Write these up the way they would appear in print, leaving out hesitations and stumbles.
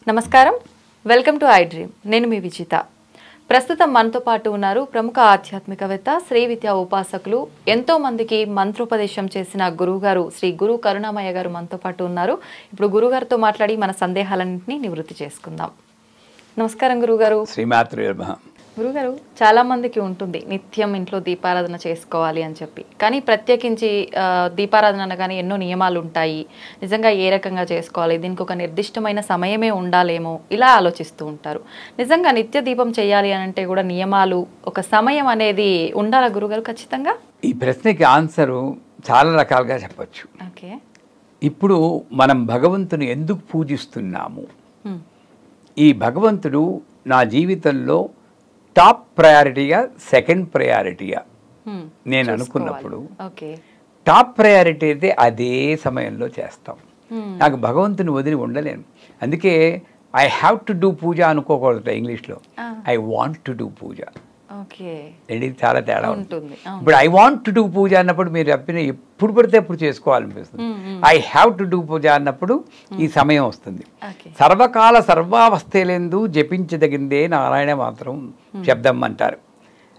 నమస్కారం, welcome to I dream. నేను మీ విజిత. ప్రస్తుతం మనతో పాటు ఉన్నారు ప్రముఖ ఆధ్యాత్మికవేత్త, శ్రీ విద్యా ఉపాసకులు, ఎంతో మందికి మంత్రోపదేశం చేసిన గురువుగారు శ్రీ గురు కరుణామయ్య గారు మనతో పాటు ఉన్నారు. ఇప్పుడు గురుగారితో మాట్లాడి మన సందేహాలన్నింటినీ నివృత్తి చేసుకుందాం. నమస్కారం గురుగారు. శ్రీమాత్రే నమః. గురుగారు, చాలా మందికి ఉంటుంది నిత్యం ఇంట్లో దీపారాధన చేసుకోవాలి అని చెప్పి, కానీ ప్రత్యేకించి దీపారాధన అనగానే ఎన్నో నియమాలు ఉంటాయి. నిజంగా ఏ రకంగా చేసుకోవాలి, దీనికి ఒక నిర్దిష్టమైన సమయమే ఉండాలేమో ఇలా ఆలోచిస్తూ ఉంటారు. నిజంగా నిత్య దీపం చేయాలి అని అంటే కూడా నియమాలు, ఒక సమయం అనేది ఉండాలా గురుగారు ఖచ్చితంగా? ఈ ప్రశ్నకి ఆన్సరు చాలా రకాలుగా చెప్పచ్చు. ఓకే. ఇప్పుడు మనం భగవంతుని ఎందుకు పూజిస్తున్నాము? ఈ భగవంతుడు నా జీవితంలో టాప్ ప్రయారిటీగా, సెకండ్ ప్రయారిటీగా నేను అనుకున్నప్పుడు, టాప్ ప్రయారిటీ అయితే అదే సమయంలో చేస్తాం. నాకు భగవంతుని వదిలి ఉండలేను. అందుకే ఐ హ్యావ్ టు డూ పూజ అనుకోకూడదు ఇంగ్లీష్లో. ఐ వాంట్ టు డూ పూజ. రెండింటికి చాలా తేడా ఉంటుంది. ఇప్పుడు ఐ వాంట్ టు డూ పూజ అన్నప్పుడు మీరు చెప్పిన ఎప్పుడు పడితే ఎప్పుడు చేసుకోవాలనిపిస్తుంది. ఐ హ్యావ్ టు డూ పూజ అన్నప్పుడు ఈ సమయం వస్తుంది. సర్వకాల సర్వావస్థలందు జపించదగిందే నారాయణ మాత్రం శబ్దం అంటారు.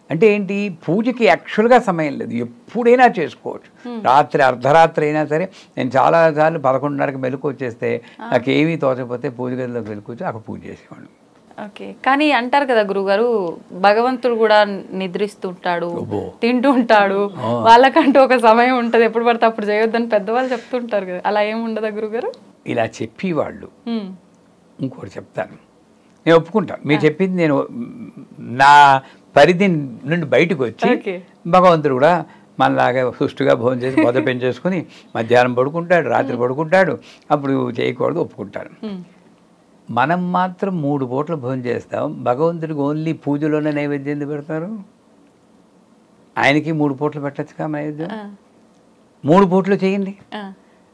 అంటే ఏంటి? పూజకి యాక్చువల్గా సమయం లేదు, ఎప్పుడైనా చేసుకోవచ్చు. రాత్రి అర్ధరాత్రి అయినా సరే. నేను చాలాసార్లు 11:30కి మెలకు వచ్చేస్తే నాకేమీ తోచకపోతే పూజ గదిలోకి వెళ్ళుకొచ్చి అక్కడ పూజ చేసేవాడు. ఓకే. కానీ అంటారు కదా గురుగారు, భగవంతుడు కూడా నిద్రిస్తుంటాడు, తింటూ ఉంటాడు, వాళ్ళకంటూ ఒక సమయం ఉంటుంది, ఎప్పుడు పడితే అప్పుడు చేయొద్దని పెద్దవాళ్ళు చెప్తుంటారు కదా, అలా ఏమి ఉండదా గురుగారు? ఇలా చెప్పేవాళ్ళు. ఇంకోటి చెప్తాను, నేను ఒప్పుకుంటాను. మీరు చెప్పింది నేను నా పరిధి నుండి బయటకు వచ్చి, భగవంతుడు కూడా మనలాగా సుష్టుగా భోజనం చేసి మొదలు పెంచేసుకుని మధ్యాహ్నం పడుకుంటాడు, రాత్రి పడుకుంటాడు, అప్పుడు చేయకూడదు, ఒప్పుకుంటాడు. మనం మాత్రం 3 పూటలు భోజనం చేస్తాం. భగవంతుడికి ఓన్లీ పూజలోనే నైవేద్యం ఎందుకు పెడతారు? ఆయనకి 3 పూటలు పెట్టచ్చుగా నైవేద్యం. 3 పూటలు చేయండి.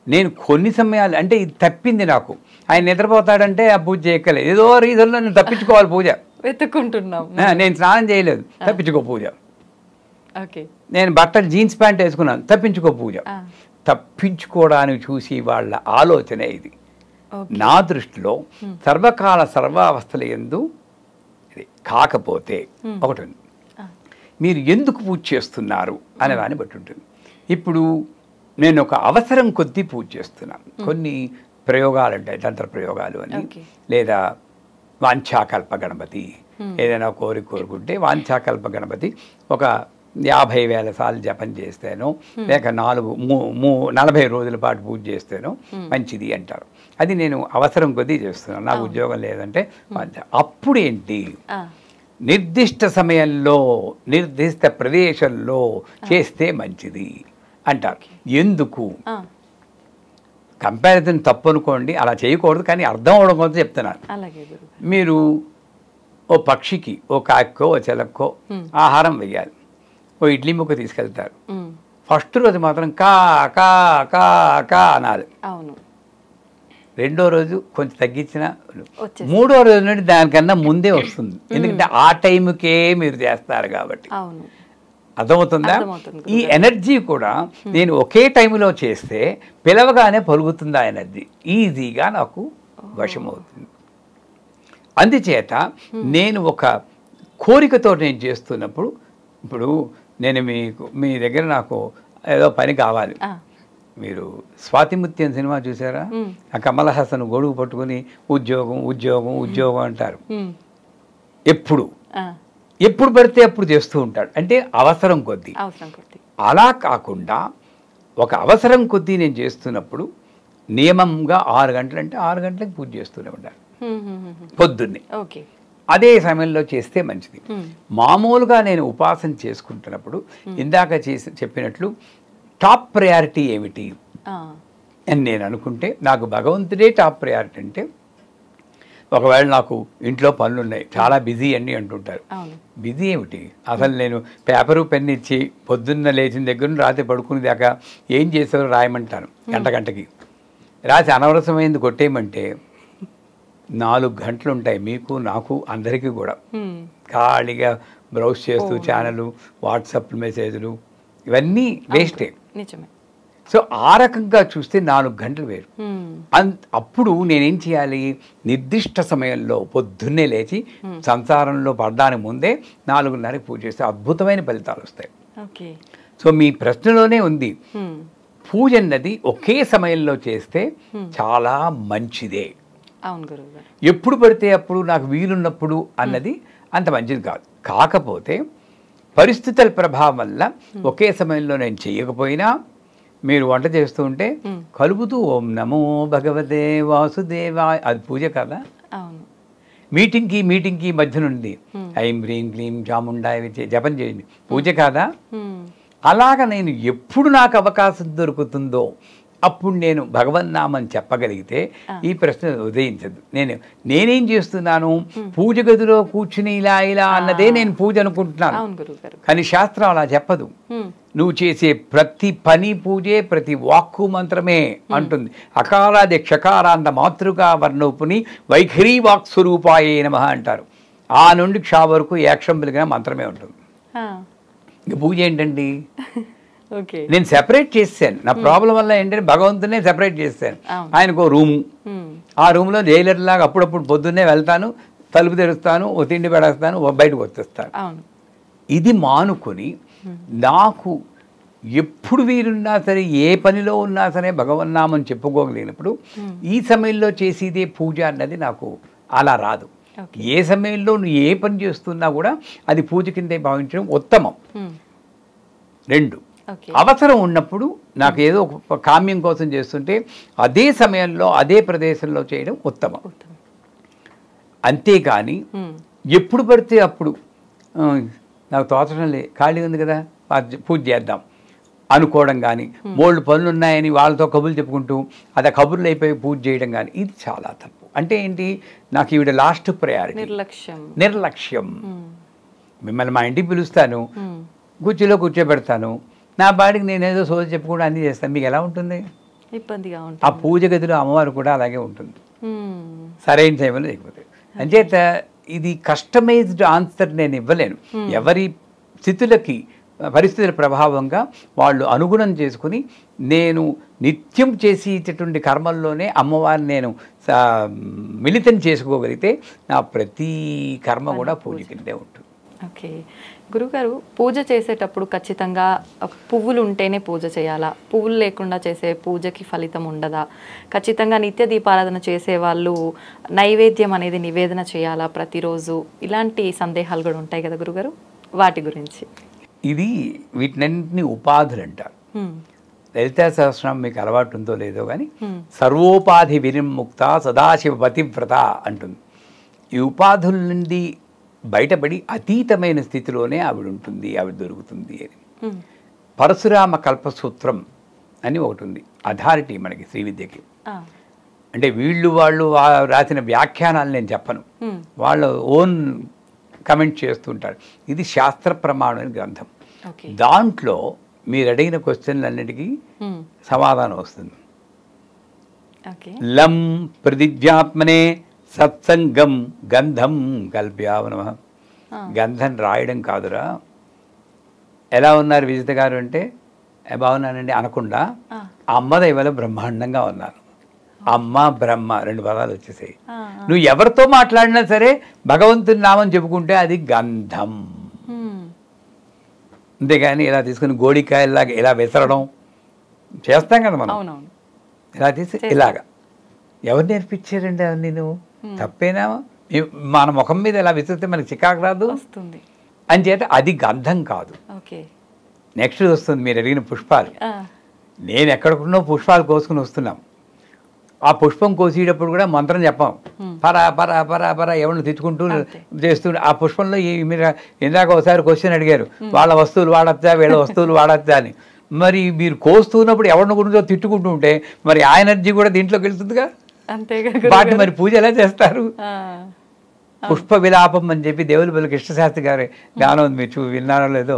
నేను కొన్ని సమయాలు అంటే ఇది తప్పింది నాకు. ఆయన నిద్రపోతాడంటే ఆ పూజ చేయక్కలేదు, ఏదో రీజన్లో నేను తప్పించుకోవాలి పూజ. వెతుక్కుంటున్నాం. నేను స్నానం చేయలేదు, తప్పించుకో పూజ. ఓకే. నేను బట్టలు జీన్స్ ప్యాంట్ వేసుకున్నాను, తప్పించుకో పూజ. తప్పించుకోవడానికి చూసి వాళ్ళ ఆలోచన ఇది. నా దృష్టిలో సర్వకాల సర్వావస్థల యందు ఇది కాకపోతే ఒకటి ఉంది, మీరు ఎందుకు పూజ చేస్తున్నారు అనే దాన్ని బట్టి ఉంటుంది. ఇప్పుడు నేను ఒక అవసరం కొద్దీ పూజ చేస్తున్నాను. కొన్ని ప్రయోగాలు ఉంటాయి, తంత్ర ప్రయోగాలు అని, లేదా వాంఛాకల్ప గణపతి. ఏదైనా కోరుకుంటే వాంఛాకల్ప గణపతి ఒక 50,000 సార్లు జపం చేస్తేనో, లేక 40 రోజుల పాటు పూజ చేస్తేనో మంచిది అంటారు. అది నేను అవసరం కొద్దీ చేస్తున్నాను. నాకు ఉద్యోగం లేదంటే అప్పుడు ఏంటి, నిర్దిష్ట సమయంలో నిర్దిష్ట ప్రదేశంలో చేస్తే మంచిది అంటారు. ఎందుకు? కంపారిజన్ తప్పు అనుకోండి, అలా చేయకూడదు, కానీ అర్థం అవడం కోసం చెప్తున్నాను. మీరు ఓ పక్షికి, ఓ కాక్కో, ఓ చిలక్కో ఆహారం వేయాలి. ఓ ఇడ్లీ ముక్క తీసుకెళ్తారు. ఫస్ట్ రోజు మాత్రం కా కా కా కా అనాలి. రెండో రోజు కొంచెం తగ్గించిన, మూడో రోజు నుండి దానికన్నా ముందే వస్తుంది. ఎందుకంటే ఆ టైంకే మీరు చేస్తారు కాబట్టి. అర్థమవుతుందా? ఈ ఎనర్జీ కూడా నేను ఒకే టైంలో చేస్తే పిలవగానే పలుకుతుంది. ఆ ఎనర్జీ ఈజీగా నాకు వశమవుతుంది. అందుచేత నేను ఒక కోరికతో నేను చేస్తున్నప్పుడు, ఇప్పుడు నేను మీ దగ్గర నాకు ఏదో పని కావాలి. మీరు స్వాతిముత్యం సినిమా చూసారా? ఆ కమల్ హాసన్ గొడుగు పట్టుకుని ఉద్యోగం ఉద్యోగం ఉద్యోగం అంటారు. ఎప్పుడు పడితే అప్పుడు చేస్తూ ఉంటాడు. అంటే అవసరం కొద్దీ. అలా కాకుండా ఒక అవసరం కొద్దీ నేను చేస్తున్నప్పుడు నియమంగా 6 గంటలు అంటే 6 గంటలకు పూజ చేస్తూనే ఉండాలి పొద్దున్నే. అదే సమయంలో చేస్తే మంచిది. మామూలుగా నేను ఉపాసన చేసుకుంటున్నప్పుడు ఇందాక చెప్పినట్లు టాప్ ప్రయారిటీ ఏమిటి అని నేను అనుకుంటే, నాకు భగవంతుడే టాప్ ప్రయారిటీ. అంటే ఒకవేళ నాకు ఇంట్లో పనులు ఉన్నాయి, చాలా బిజీ అన్నీ అంటుంటారు. బిజీ ఏమిటి? అసలు నేను పేపరు పెన్ ఇచ్చి పొద్దున్న లేచిన దగ్గర నుండి రాత్రి పడుకునే దాకా ఏం చేసారో రాయమంటాను. గంటకి రాసి అనవసరమైంది కొట్టేయమంటే 4 గంటలు ఉంటాయి మీకు, నాకు, అందరికీ కూడా. ఖాళీగా బ్రౌజ్ చేస్తూ ఛానల్, వాట్సాప్ మెసేజ్లు ఇవన్నీ వేస్టే. సో ఆ రకంగా చూస్తే 4 గంటలు వేరు. అప్పుడు నేనేం చేయాలి, నిర్దిష్ట సమయంలో పొద్దున్నే లేచి సంసారంలో పడడానికి ముందే 4:30కి పూజ చేస్తే అద్భుతమైన ఫలితాలు వస్తాయి. సో మీ ప్రశ్నలోనే ఉంది, పూజ అన్నది ఒకే సమయంలో చేస్తే చాలా మంచిదే. అవును గురువుగారు. ఎప్పుడు పడితే అప్పుడు నాకు వీలున్నప్పుడు అన్నది అంత మంచిది కాదు. కాకపోతే పరిస్థితుల ప్రభావం వల్ల ఒకే సమయంలో నేను చేయకపోయినా మీరు వంట చేస్తూ ఉంటే కలుపుతూ ఓం నమో భగవతే వాసుదేవాయ, అది పూజ కదా. అవును. మీటింగ్కి మధ్య నుండి ఐం హ్రీం క్లీం చాముండాయ జపం చేయండి, పూజ కాదా. అలాగ నేను ఎప్పుడు నాకు అవకాశం దొరుకుతుందో అప్పుడు నేను భగవన్నామం చెప్పగలిగితే ఈ ప్రశ్న ఉదయించదు. నేనేం చేస్తున్నాను, పూజ గదిలో కూర్చుని ఇలా అన్నదే నేను పూజ అనుకుంటున్నాను. కానీ శాస్త్రం అలా చెప్పదు. నువ్వు చేసే ప్రతి పని పూజే, ప్రతి వాక్కు మంత్రమే అంటుంది. అకారాది క్షకారాంత మాతృకా వర్ణోపుని వైఖరీ వాక్ స్వరూపాయే నమః అంటారు. ఆ నుండి క్షా వరకు ఏక్షం వెలిగిన మంత్రమే ఉంటుంది. ఇంక పూజ ఏంటండి. నేను సెపరేట్ చేశాను. నా ప్రాబ్లం వల్ల ఏంటంటే భగవంతునే సెపరేట్ చేశాను. ఆయనకు రూము, ఆ రూమ్లో జైలర్ లాగా అప్పుడప్పుడు పొద్దున్నే వెళ్తాను, తలుపు తెరుస్తాను, ఓ తిండి పెడేస్తాను, బయటకు వచ్చేస్తాను. ఇది మానుకొని నాకు ఎప్పుడు వీరున్నా సరే, ఏ పనిలో ఉన్నా సరే భగవన్నామం చెప్పుకోగలిగినప్పుడు ఈ సమయంలో చేసేదే పూజ అన్నది నాకు అలా రాదు. ఏ సమయంలో నువ్వు ఏ పని చేస్తున్నా కూడా అది పూజ కిందే భావించడం ఉత్తమం. 2, అవసరం ఉన్నప్పుడు నాకు ఏదో ఒక కామ్యం కోసం చేస్తుంటే అదే సమయంలో అదే ప్రదేశంలో చేయడం ఉత్తమం. అంతేకాని ఎప్పుడు పడితే అప్పుడు నాకు తోచడం లే, ఖాళీ ఉంది కదా పూజ చేద్దాం అనుకోవడం కానీ, బోల్డ్ పనులు ఉన్నాయని వాళ్ళతో కబుర్లు చెప్పుకుంటూ అది కబుర్లు అయిపోయి పూజ చేయడం కానీ, ఇది చాలా తప్పు. అంటే ఏంటి, నాకు ఈవిడ లాస్ట్ ప్రయారిటీ, నిర్లక్ష్యం. మిమ్మల్ని మా ఇంటికి పిలుస్తాను, కుర్చీలో కూర్చోబెడతాను, నా బాడికి నేనేదో సోది చెప్పుకుంటూ అన్నీ చేస్తాను, మీకు ఎలా ఉంటుంది? ఇబ్బందిగా ఉంటుంది. ఆ పూజ గదిలో అమ్మవారు కూడా అలాగే ఉంటుంది, సరైన టైంలో లేకపోతే. అంచేత ఇది కస్టమైజ్డ్ ఆన్సర్ నేను ఇవ్వలేను. ఎవరి స్థితులకి పరిస్థితుల ప్రభావంగా వాళ్ళు అనుగుణం చేసుకుని నేను నిత్యం చేసేటటువంటి కర్మల్లోనే అమ్మవారిని నేను మిళితం చేసుకోగలిగితే నా ప్రతి కర్మ కూడా పూజ కిందే ఉంటుంది. ఓకే గురుగారు, పూజ చేసేటప్పుడు ఖచ్చితంగా పువ్వులు ఉంటేనే పూజ చేయాలా, పువ్వులు లేకుండా చేసే పూజకి ఫలితం ఉండదా, ఖచ్చితంగా నిత్య దీపారాధన చేసే వాళ్ళు నైవేద్యం అనేది నివేదన చేయాలా ప్రతిరోజు, ఇలాంటి సందేహాలు కూడా ఉంటాయి కదా గురుగారు, వాటి గురించి. ఇది వీటినన్నింటినీ ఉపాధులు అంటారు. లలితా సహస్రనామం మీకు అలవాటు ఉందో లేదో కానీ సర్వోపాధి వినిర్ముక్త సదాశివ పతివ్రత అంటుంది. ఈ ఉపాధుల నుండి బయటపడి అతీతమైన స్థితిలోనే ఆవిడ ఉంటుంది, ఆవిడ దొరుకుతుంది అని. పరశురామ కల్పసూత్రం అని ఒకటి ఉంది, అథారిటీ మనకి శ్రీ విద్యకి. అంటే వాళ్ళు రాసిన వ్యాఖ్యానాలు నేను చెప్పను, వాళ్ళ ఓన్ కమెంట్ చేస్తుంటారు. ఇది శాస్త్ర ప్రమాణమైన గ్రంథం. దాంట్లో మీరు అడిగిన క్వశ్చన్లన్నిటికీ సమాధానం వస్తుంది. లం ప్రతిజ్ఞాత్మనే సత్సంగం గంధం కల్ప్యావనమ. గంధం రాయడం కాదురా. ఎలా ఉన్నారు విజిత గారు అంటే బాగున్నానండి అనకుండా అమ్మ దైవలో బ్రహ్మాండంగా ఉన్నాను. అమ్మ బ్రహ్మ 2 పదాలు వచ్చేసాయి. నువ్వు ఎవరితో మాట్లాడినా సరే భగవంతుని నామం చెప్పుకుంటే అది గంధం. అంతేగాని ఇలా తీసుకుని గోడికాయలాగా ఇలా విసరడం చేస్తాం కదా మనం. ఇలా తీసి ఇలాగా ఎవరు నేర్పించారండి అవన్నీ? నువ్వు తప్పేనా? మన ముఖం మీద ఇలా విసిరితే మనకి చికాకు రాదు అని చేత అది గంధం కాదు. నెక్స్ట్ వస్తుంది మీరు అడిగిన పుష్పాలు. నేను ఎక్కడికున్నో పుష్పాలు కోసుకుని వస్తున్నాం. ఆ పుష్పం కోసేటప్పుడు కూడా మంత్రం చెప్పాం, పరా పరా పరా పరా ఎవరిని తెచ్చుకుంటూ చేస్తూ. ఆ పుష్పంలో మీరు ఇందాక ఒకసారి క్వశ్చన్ అడిగారు, వాళ్ళ వస్తువులు వాడచ్చా వీళ్ళ వస్తువులు వాడచ్చా అని. మరి మీరు కోస్తున్నప్పుడు ఎవరిని గురించో తిట్టుకుంటూ ఉంటే మరి ఆ ఎనర్జీ కూడా దీంట్లోకి వెళ్తుందిగా. వాటిని మరి పూజ ఎలా చేస్తారు? పుష్ప విలాపం అని చెప్పి దేవులపల్లి కృష్ణశాస్త్రి గారి గానం మీరు విన్నారో లేదో.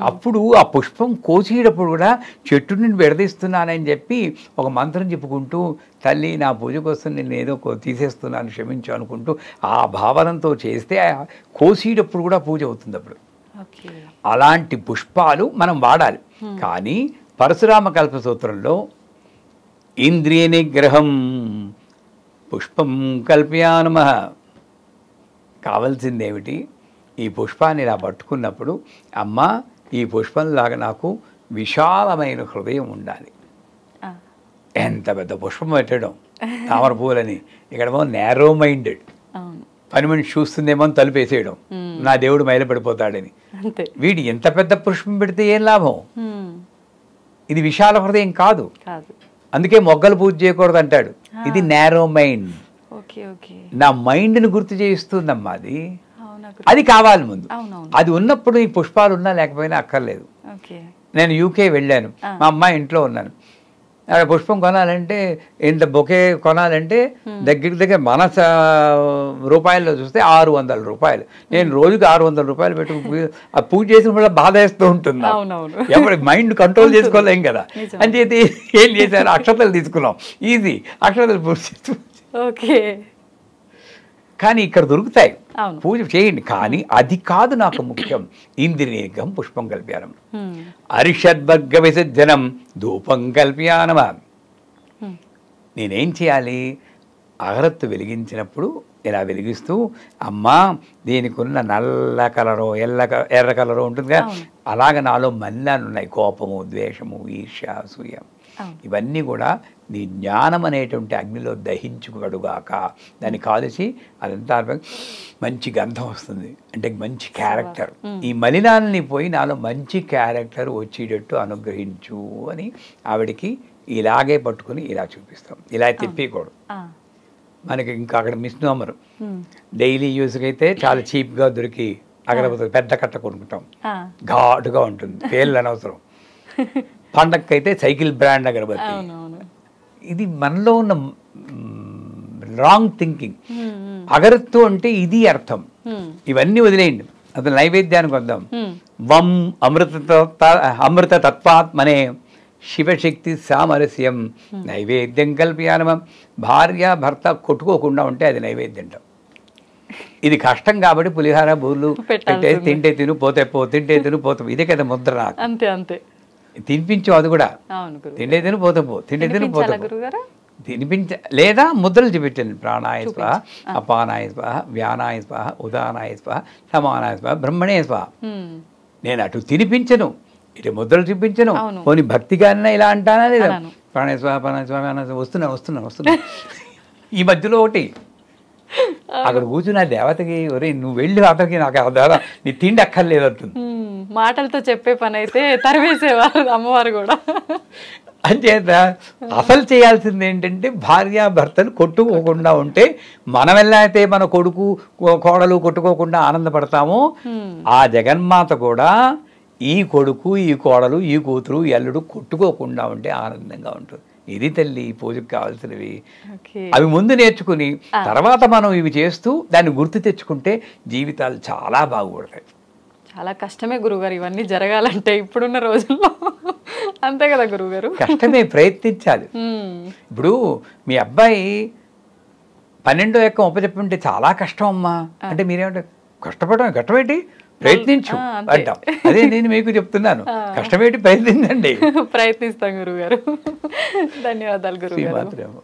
అప్పుడు ఆ పుష్పం కోసేటప్పుడు కూడా చెట్టు నుండి విడదీస్తున్నానని చెప్పి ఒక మంత్రం చెప్పుకుంటూ, తల్లి నా పూజ కోసం నేను ఏదో తీసేస్తున్నాను క్షమించు అనుకుంటూ ఆ భావనతో చేస్తే కోసేటప్పుడు కూడా పూజ అవుతుంది. అప్పుడు అలాంటి పుష్పాలు మనం వాడాలి. కానీ పరశురామ కల్ప సూత్రంలో ఇంద్రియ నిగ్రహం పుష్పం కల్పయానమః. కావాల్సిందేమిటి? ఈ పుష్పాన్ని ఇలా పట్టుకున్నప్పుడు అమ్మా ఈ పుష్పంలాగా నాకు విశాలమైన హృదయం ఉండాలి. ఎంత పెద్ద పుష్పం పెట్టడం తామర పూలని, ఇక్కడేమో నేరో మైండెడ్, పని మనిషి చూస్తుందేమో అని తలుపేసేయడం, నా దేవుడు మైలపడిపోతాడని. వీడు ఎంత పెద్ద పుష్పం పెడితే ఏం లాభం? ఇది విశాల హృదయం కాదు. అందుకే మొగ్గలు పూజ చేయకూడదు అంటాడు. ఇది నేరో మైండ్. నా మైండ్ని గుర్తు చేయిస్తుందమ్మా అది. అది కావాలి ముందు. అది ఉన్నప్పుడు ఈ పుష్పాలు ఉన్నా లేకపోయినా అక్కర్లేదు. నేను యూకే వెళ్ళాను, మా అమ్మాయి ఇంట్లో ఉన్నాను. అక్కడ పుష్పం కొనాలంటే, ఇంత బొకే కొనాలంటే దగ్గర మన రూపాయల్లో చూస్తే 600 రూపాయలు. నేను రోజుకి 600 రూపాయలు పెట్టి ఆ పూజ చేసినప్పుడు బాధ వేస్తూ ఉంటుంది. ఎవరి మైండ్ కంట్రోల్ చేసుకోలేం కదా అని చెప్పి ఏం చేశారు, అక్షతలు తీసుకున్నాం. ఈజీ, అక్షతలు పూజ చేస్తూ. కానీ ఇక్కడ దొరుకుతాయి, పూజ చేయండి. కానీ అది కాదు నాకు ముఖ్యం. ఇంద్రియనిగ్రహం పుష్పం కల్ప్యానం, అరిషద్వర్గ విసర్జనం ధూపం కల్ప్యానమా. నేనేం చేయాలి? అగరత్తు వెలిగించినప్పుడు ఇలా వెలిగిస్తూ, అమ్మా దీనికి ఉన్న నల్ల కలరో ఎర్ర కలరో ఉంటుంది కదా, అలాగ నాలో మలినాలు ఉన్నాయి, కోపము, ద్వేషము, ఈర్ష్య, అసూయ, ఇవన్నీ కూడా నీ జ్ఞానం అనేటువంటి అగ్నిలో దహించుకడుగాక. దాన్ని కాల్చి అదంతా మంచి గంధం వస్తుంది, అంటే మంచి క్యారెక్టర్. ఈ మలినాలని పోయి నాలో మంచి క్యారెక్టర్ వచ్చేటట్టు అనుగ్రహించు అని ఆవిడికి ఇలాగే పట్టుకుని ఇలా చూపిస్తాం. ఇలా తిప్పకూడదు. మనకి ఇంకా అక్కడ మిస్నోమర్ డైలీ యూస్కి అయితే చాలా చీప్గా దొరికి అగరబత్తులు పెద్ద కట్ట కొనుక్కుంటాం, ఘాటుగా ఉంటుంది, పేర్లు అనవసరం. పండగకైతే సైకిల్ బ్రాండ్ అగరబత్తి. ఇది మనలో ఉన్న రాంగ్ థింకింగ్. అగరత్తు అంటే ఇది అర్థం. ఇవన్నీ వదిలేయండి, అసలు నైవేద్యానికి వద్దాం. వం అమృత తత్వాత్మనే శివశక్తి సామరస్యం నైవేద్యం కల్ప్యానమం. భార్య భర్త కొట్టుకోకుండా ఉంటే అది నైవేద్యం. ఇది కష్టం కాబట్టి పులిహార బూర్లు పెట్టే తింటే తిను పోతే పో, తింటే తిను పోతే, ఇదే కదా ముద్ర. నాకు అంతే అంతే తినిపించు, అది కూడా తిండే తిను పోతే పో, తిండే తిను పోతే తినిపించ, లేదా ముద్రలు చూపించండి. ప్రాణాయ స్వాహ, అపానాయ స్వాహ, వ్యానాయ స్వాహ, ఉదానాయ స్వాహ, సమానాయ స్వాహ, బ్రహ్మణే స్వాహ. నేను అటు తినిపించను, ఇటు ముద్రలు చూపించను. పోనీ భక్తిగానే ఇలా అంటానా లేదా? ప్రాణాయ స్వాహ, ప్రాణాయ స్వాహ వస్తున్నా. ఈ మధ్యలో ఒకటి అక్కడ కూర్చున్న దేవతకి, ఒరే నువ్వు వెళ్ళి అతనికి నాకు ఆ నీ తిండి అక్కర్లేదు అంటుంది. మాటలతో చెప్పే పని అయితే తరివేసేవారు అమ్మవారు కూడా. అంచేత అసలు చేయాల్సింది ఏంటంటే భార్యాభర్తలు కొట్టుకోకుండా ఉంటే, మనం ఎలా అయితే మన కొడుకు కోడలు కొట్టుకోకుండా ఆనందపడతామో, ఆ జగన్మాత కూడా ఈ కొడుకు, ఈ కోడలు, ఈ కూతురు, ఈ అల్లుడు కొట్టుకోకుండా ఉంటే ఆనందంగా ఉంటుంది. ఇది తల్లి పూజకు కావాల్సినవి. అవి ముందు నేర్చుకుని తర్వాత మనం ఇవి చేస్తూ దాన్ని గుర్తు తెచ్చుకుంటే జీవితాలు చాలా బాగుపడతాయి. చాలా కష్టమే గురుగారు ఇవన్నీ జరగాలంటే ఇప్పుడున్న రోజుల్లో. అంతే కదా గురుగారు? కష్టమే, ప్రయత్నించాలి. ఇప్పుడు మీ అబ్బాయి 12వ ఎక్కం ఒప్పచెప్పుంటే చాలా కష్టం అమ్మా అంటే మీరేమంటారు? కష్టపడడం ప్రయత్నించు అంటాం. అదే నేను మీకు చెప్తున్నాను, కష్టమేంటి, ప్రయత్నించండి. ప్రయత్నిస్తాం గురుగారు. ధన్యవాదాలు గురుగారు.